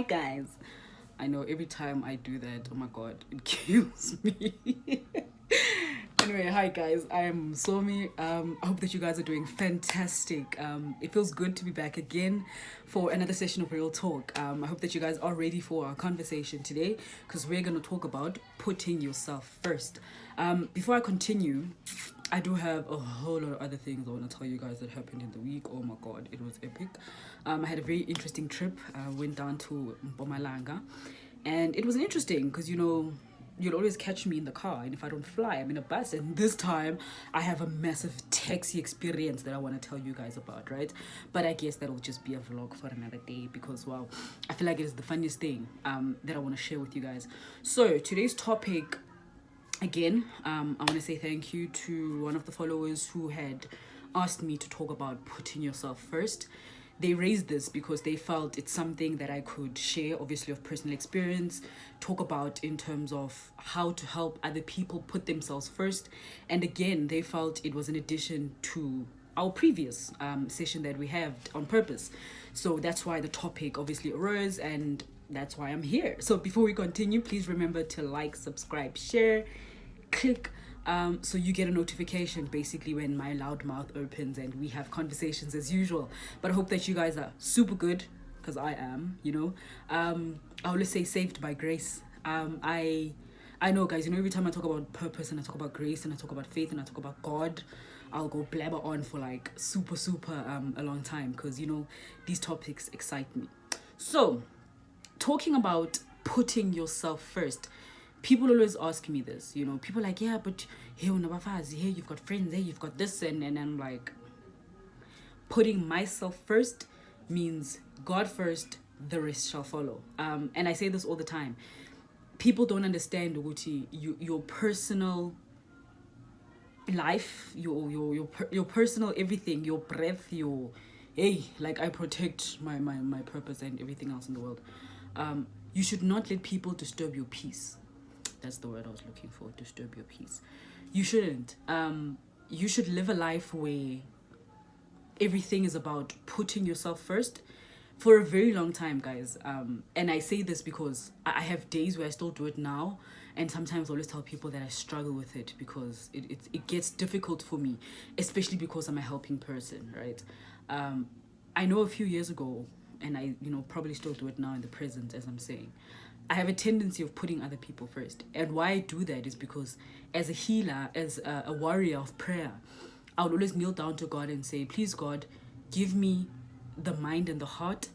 Hi guys. I know every time I do that, oh my god, it kills me. Anyway, hi guys, I am Msomi. I hope that you guys are doing fantastic. It feels good to be back again for another session of Real Talk. I hope that you guys are ready for our conversation today because we're going to talk about putting yourself first. Before I continue, I do have a whole lot of other things I want to tell you guys that happened in the week. Oh my god, it was epic. I had a very interesting trip. I went down to Mpumalanga, and it was interesting because you'll always catch me in the car, and if I don't fly, I'm in a bus. And this time I have a massive taxi experience that I want to tell you guys about, right? But I guess that'll just be a vlog for another day because, wow, I feel like it is the funniest thing that I want to share with you guys. So today's topic, again, I want to say thank you to one of the followers who had asked me to talk about putting yourself first. They raised this because they felt it's something that I could share, obviously, of personal experience, talk about in terms of how to help other people put themselves first. And again, they felt it was an addition to our previous session that we had on purpose. So that's why the topic obviously arose, and that's why I'm here. So before we continue, please remember to like, subscribe, share, click so you get a notification basically when my loud mouth opens and we have conversations as usual. But I hope that you guys are super good, because I am, I always say saved by grace. I know, guys, every time I talk about purpose and I talk about grace and I talk about faith and I talk about God, I'll go blabber on for like super a long time because these topics excite me. So talking about putting yourself first, people always ask me this, people are like, yeah, but hey, hey, you've got friends, hey, you've got this, and I'm like, putting myself first means God first, the rest shall follow. And I say this all the time. People don't understand, Uguti, your personal life, your personal everything, your breath, like I protect my purpose and everything else in the world. You should not let people disturb your peace. That's the word I was looking for, disturb your peace. You shouldn't. You should live a life where everything is about putting yourself first for a very long time, guys. And I say this because I have days where I still do it now, and sometimes I always tell people that I struggle with it because it gets difficult for me, especially because I'm a helping person, right? I know a few years ago, and I probably still do it now in the present as I'm saying, I have a tendency of putting other people first. And why I do that is because as a healer, as a warrior of prayer, I would always kneel down to God and say, please God, give me the mind and the heart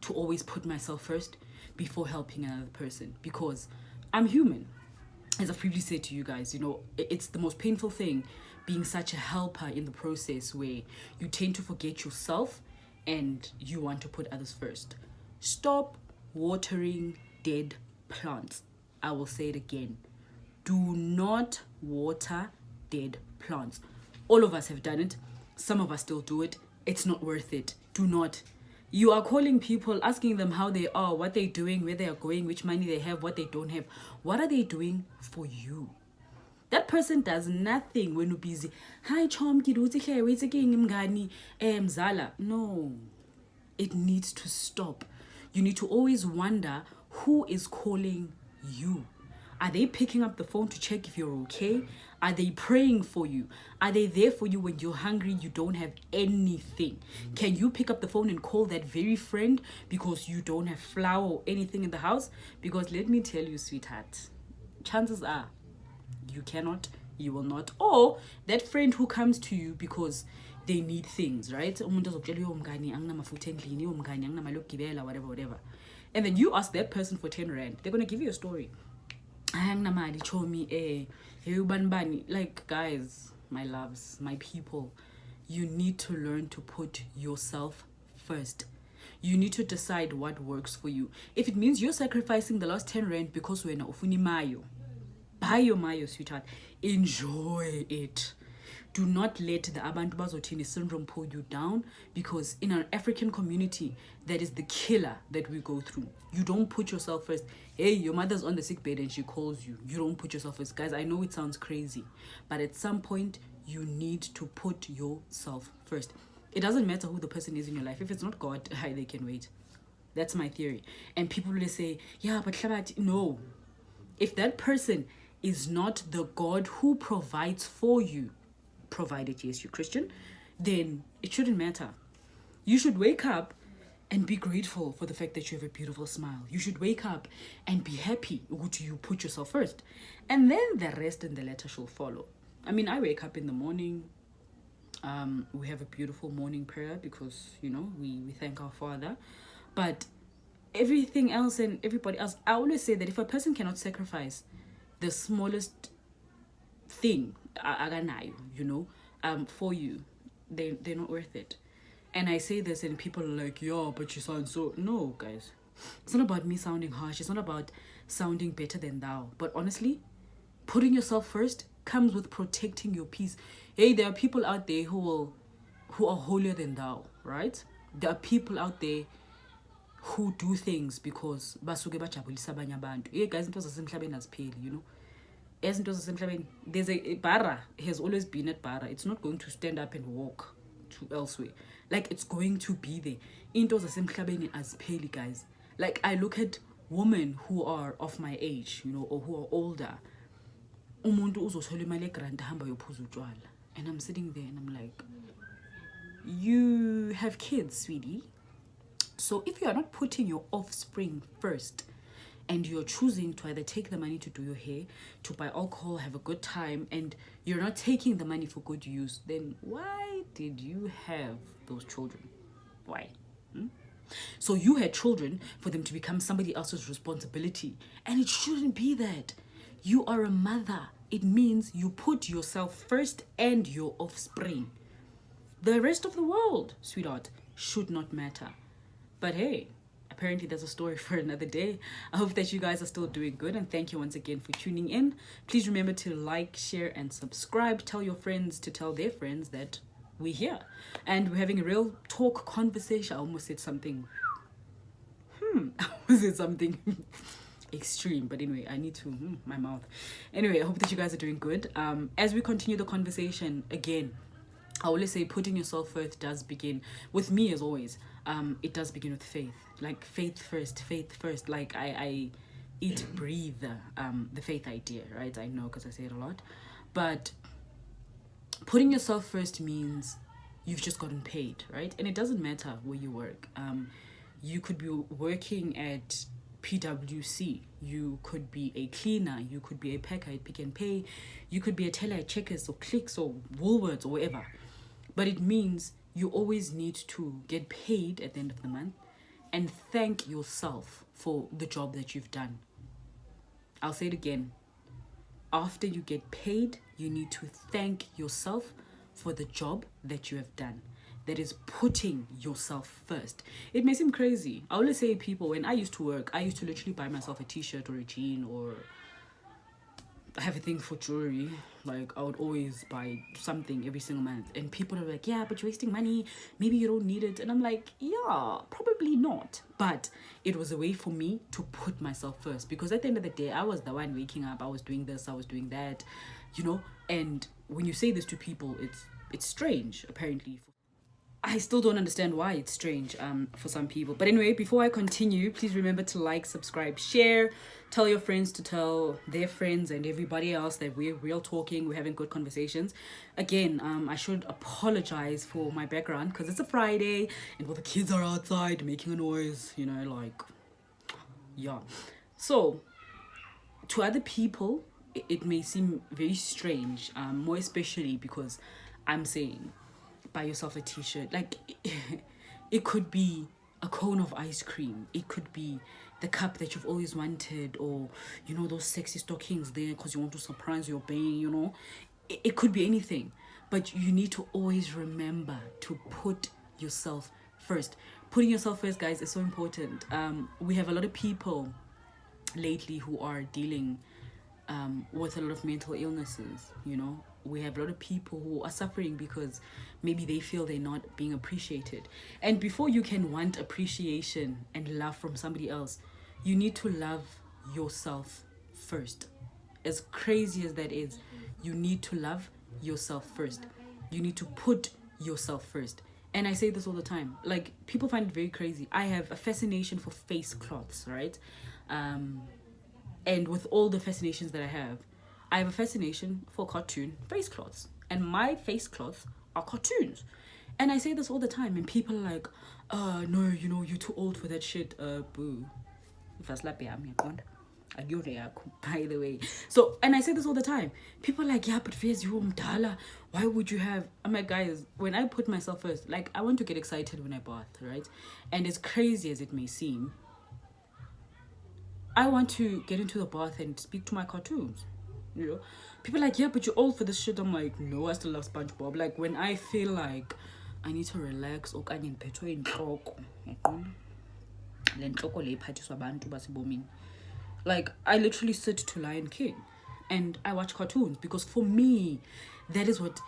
to always put myself first before helping another person, because I'm human. As I've previously said to you guys, it's the most painful thing being such a helper in the process where you tend to forget yourself and you want to put others first. Stop watering dead plants. I will say it again. Do not water dead plants. All of us have done it. Some of us still do it. It's not worth it. Do not. You are calling people, asking them how they are, what they're doing, where they are going, which money they have, what they don't have. What are they doing for you? That person does nothing when you're busy. Hi, Chom, mzala. No. It needs to stop. You need to always wonder who is calling you. Are they picking up the phone to check if you're okay? Are they praying for you? Are they there for you when you're hungry, you don't have anything? Can you pick up the phone and call that very friend because you don't have flour or anything in the house? Because let me tell you, sweetheart, chances are you cannot, you will not. Or that friend who comes to you because they need things, right? Whatever. And then you ask that person for 10 rand. They're going to give you a story. Like, guys, my loves, my people, you need to learn to put yourself first. You need to decide what works for you. If it means you're sacrificing the last 10 rand because we're not ufuni mayo, buy your mayo, sweetheart. Enjoy it. Do not let the abantu bazothini syndrome pull you down, because in our African community, that is the killer that we go through. You don't put yourself first. Hey, your mother's on the sick bed and she calls you. You don't put yourself first. Guys, I know it sounds crazy, but at some point, you need to put yourself first. It doesn't matter who the person is in your life. If it's not God, they can wait. That's my theory. And people will say, yeah, but Hlabat, no. If that person is not the God who provides for you, provided, yes, you're Christian, then it shouldn't matter. You should wake up and be grateful for the fact that you have a beautiful smile. You should wake up and be happy that you put yourself first. And then the rest and the letter shall follow. I mean, I wake up in the morning. We have a beautiful morning prayer because, we thank our Father. But everything else and everybody else, I always say that if a person cannot sacrifice the smallest thing, for you, they're not worth it. And I say this and people are like, yeah, but you sound so... No, guys. It's not about me sounding harsh. It's not about sounding better than thou. But honestly, putting yourself first comes with protecting your peace. Hey, there are people out there who are holier than thou, right? There are people out there who do things because basuke bajabulisa abanye abantu. Hey guys, into zasemhlabeni azipheli, As into zasemhlabeni, there's a bara has always been at bara. It's not going to stand up and walk to elsewhere. Like, it's going to be there. Into zasemhlabeni azipheli, guys. Like, I look at women who are of my age, or who are older. Umuntu uzothola imali egrant hamba yophuza utshwala. And I'm sitting there and I'm like, you have kids, sweetie. So if you are not putting your offspring first and you're choosing to either take the money to do your hair, to buy alcohol, have a good time, and you're not taking the money for good use, then why did you have those children? Why? So you had children for them to become somebody else's responsibility. And it shouldn't be that. You are a mother. It means you put yourself first and your offspring. The rest of the world, sweetheart, should not matter. But hey, apparently that's a story for another day. I hope that you guys are still doing good, and thank you once again for tuning in. Please remember to like, share, and subscribe. Tell your friends to tell their friends that we're here. And we're having a real talk conversation. I almost said something. I almost said something extreme. But anyway, I need to, my mouth. Anyway, I hope that you guys are doing good. As we continue the conversation, again, I always say putting yourself first does begin, with me as always, it does begin with faith. Like, faith first. Like, I eat, breathe the faith idea, right? I know because I say it a lot. But putting yourself first means you've just gotten paid, right? And it doesn't matter where you work. You could be working at PwC, you could be a cleaner, you could be a packer at Pick and Pay, you could be a teller at Checkers or Clicks or Woolworths or whatever. But it means you always need to get paid at the end of the month and thank yourself for the job that you've done. I'll say it again. After you get paid, you need to thank yourself for the job that you have done. That is putting yourself first. It may seem crazy. I always say people, when I used to work, I used to literally buy myself a t-shirt or a jean, or I have a thing for jewelry. Like, I would always buy something every single month. And people are like, yeah, but you're wasting money. Maybe you don't need it. And I'm like, yeah, probably not. But it was a way for me to put myself first. Because at the end of the day, I was the one waking up. I was doing this, I was doing that, And when you say this to people, it's strange, apparently. I still don't understand why it's strange for some people. But anyway, before I continue, please remember to like, subscribe, share. Tell your friends to tell their friends and everybody else that we're real talking. We're having good conversations. Again, I should apologize for my background because it's a Friday and all the kids are outside making a noise, yeah. So, to other people, it may seem very strange, more especially because I'm saying, buy yourself a t-shirt. Like, it could be a cone of ice cream, it could be the cup that you've always wanted, or those sexy stockings there because you want to surprise your bae. It could be anything, but you need to always remember to put yourself first. Putting yourself first, guys, is so important. We have a lot of people lately who are dealing with a lot of mental illnesses. We have a lot of people who are suffering because maybe they feel they're not being appreciated. And before you can want appreciation and love from somebody else, you need to love yourself first. As crazy as that is, you need to love yourself first. You need to put yourself first. And I say this all the time. Like, people find it very crazy. I have a fascination for face cloths, right? And with all the fascinations that I have a fascination for cartoon face cloths. And my face cloths are cartoons. And I say this all the time, and people are like, no, you know, you're too old for that shit. Boo. If I slap you, I'm by the way. So, and I say this all the time. People are like, yeah, but Fez, you're mdala. Why would you have... I'm like, guys, when I put myself first, like, I want to get excited when I bath, right? And as crazy as it may seem, I want to get into the bath and speak to my cartoons, you know? People are like, yeah, but you're old for this shit. I'm like, no, I still love SpongeBob. Like, when I feel like I need to relax, like, I literally sit to Lion King and I watch cartoons, because for me, that is what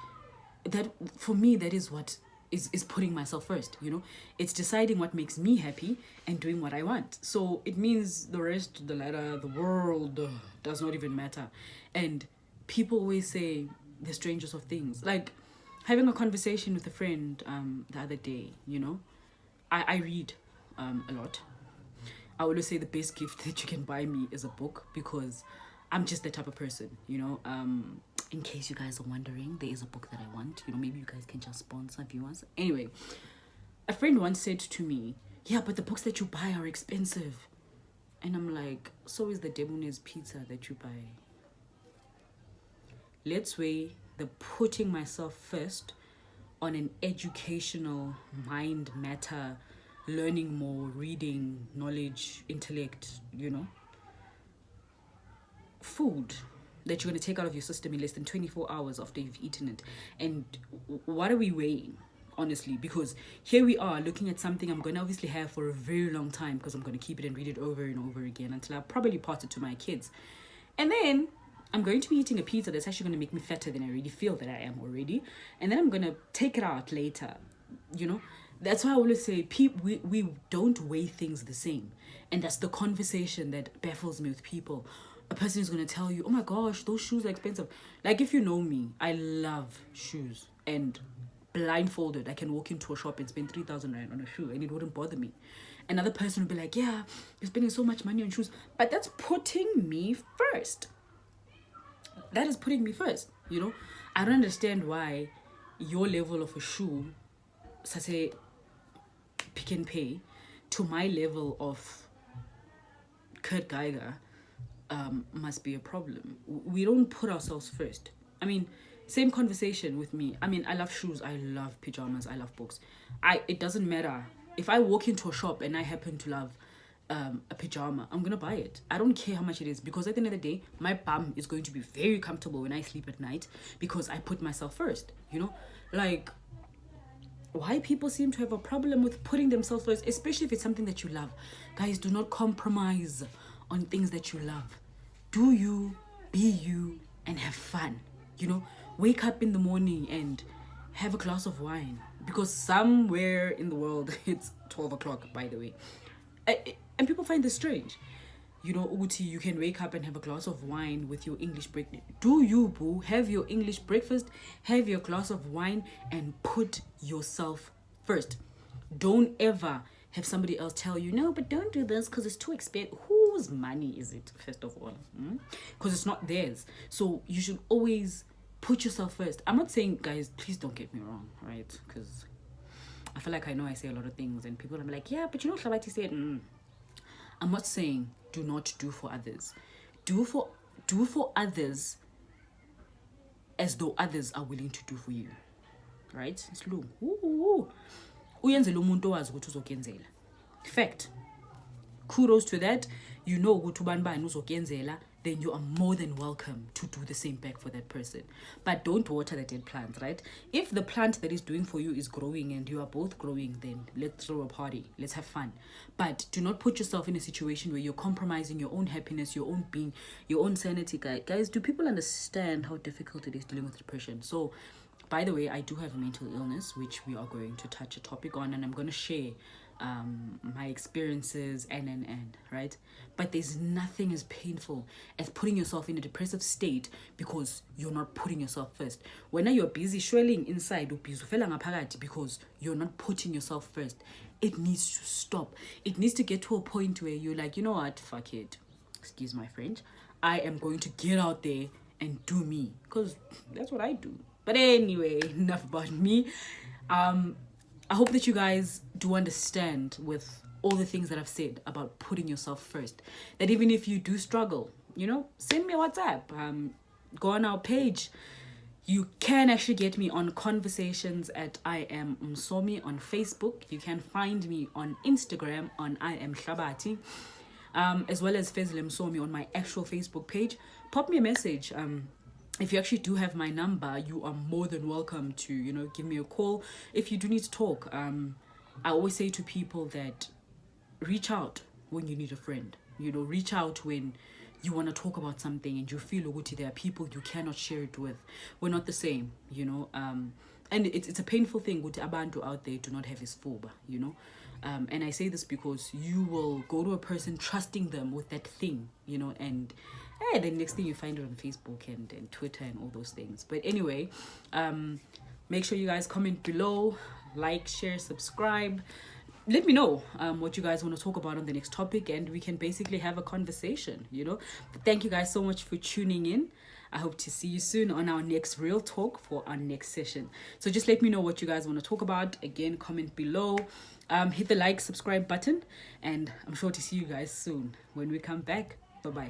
is putting myself first, you know? It's deciding what makes me happy and doing what I want. So it means the rest, the latter, the world does not even matter. And people always say the strangest of things. Like, having a conversation with a friend the other day, you know? I read a lot. I always say the best gift that you can buy me is a book, because I'm just the type of person, you know. In case you guys are wondering, there is a book that I want. You know, maybe you guys can just sponsor viewers. Anyway, a friend once said to me, yeah, but the books that you buy are expensive. And I'm like, so is the Demones pizza that you buy. Let's weigh the putting myself first on an educational mind matter, learning more, reading, knowledge, intellect, you know, food that you're going to take out of your system in less than 24 hours after you've eaten it. And what are we weighing, honestly? Because here we are looking at something I'm going to obviously have for a very long time, because I'm going to keep it and read it over and over again until I probably pass it to my kids. And then I'm going to be eating a pizza that's actually going to make me fatter than I really feel that I am already. And then I'm going to take it out later, you know? That's why I always say we don't weigh things the same. And that's the conversation that baffles me with people. A person is going to tell you, oh my gosh, those shoes are expensive. Like, if you know me, I love shoes. And blindfolded, I can walk into a shop and spend 3,000 rand on a shoe and it wouldn't bother me. Another person would be like, yeah, you're spending so much money on shoes. But that's putting me first. That is putting me first, you know? I don't understand why your level of a shoe, say, Pick and Pay, to my level of Kurt Geiger, must be a problem. We don't put ourselves first. I mean, same conversation with me. I mean, I love shoes, I love pajamas, I love books. It doesn't matter. If I walk into a shop and I happen to love a pajama, I'm gonna buy it. I don't care how much it is, because at the end of the day, my bum is going to be very comfortable when I sleep at night, because I put myself first, you know? Like, why people seem to have a problem with putting themselves first, especially if it's something that you love. Guys, do not compromise on things that you love. Do you, be you, and have fun. You know, wake up in the morning and have a glass of wine, because somewhere in the world it's 12 o'clock, by the way. And people find this strange. You know, Uti, you can wake up and have a glass of wine with your English breakfast. Do you, boo? Have your English breakfast, have your glass of wine, and put yourself first. Don't ever have somebody else tell you, no, but don't do this because it's too expensive. Whose money is it, first of all? Because it's not theirs. So you should always put yourself first. I'm not saying, guys, please don't get me wrong, right? Because I feel like I know I say a lot of things and people are like, yeah, but you know, Shabati said, I'm not saying do not do for others. Do for others as though others are willing to do for you. Right? It's low. Uyenzela umuntu owazi ukuthi uzokuyenzela. Fact. Kudos to that. You know ukuthi ubani bani uzokuyenzela, then you are more than welcome to do the same back for that person. But don't water the dead plant, right? If the plant that is doing for you is growing and you are both growing, then let's throw a party. Let's have fun. But do not put yourself in a situation where you're compromising your own happiness, your own being, your own sanity. Guys, do people understand how difficult it is dealing with depression? So, by the way, I do have a mental illness, which we are going to touch a topic on, and I'm going to share my experiences, and right? But there's nothing as painful as putting yourself in a depressive state because you're not putting yourself first. When you're busy swelling inside, because you're not putting yourself first, it needs to stop. It needs to get to a point where you're like, you know what, fuck it, excuse my French, I am going to get out there and do me, because that's what I do. But anyway, enough about me. I hope that you guys do understand with all the things that I've said about putting yourself first. That even if you do struggle, send me a WhatsApp. Go on our page. You can actually get me on conversations at I am Msomi on Facebook. You can find me on Instagram on I am Shabati, as well as Fezile Msomi on my actual Facebook page. Pop me a message. If you actually do have my number, you are more than welcome to, give me a call. If you do need to talk, I always say to people that reach out when you need a friend. Reach out when you want to talk about something and you feel Uguti, there are people you cannot share it with. We're not the same, and it's a painful thing. Uguti abantu out there do not have his fuba, and I say this because you will go to a person trusting them with that thing, and the next thing you find it on Facebook and Twitter and all those things. But anyway, make sure you guys comment below, like, share, subscribe. Let me know what you guys want to talk about on the next topic, and we can basically have a conversation, But thank you guys so much for tuning in. I hope to see you soon on our next Real Talk for our next session. So just let me know what you guys want to talk about. Again, comment below. Hit the like, subscribe button, and I'm sure to see you guys soon when we come back. Bye-bye.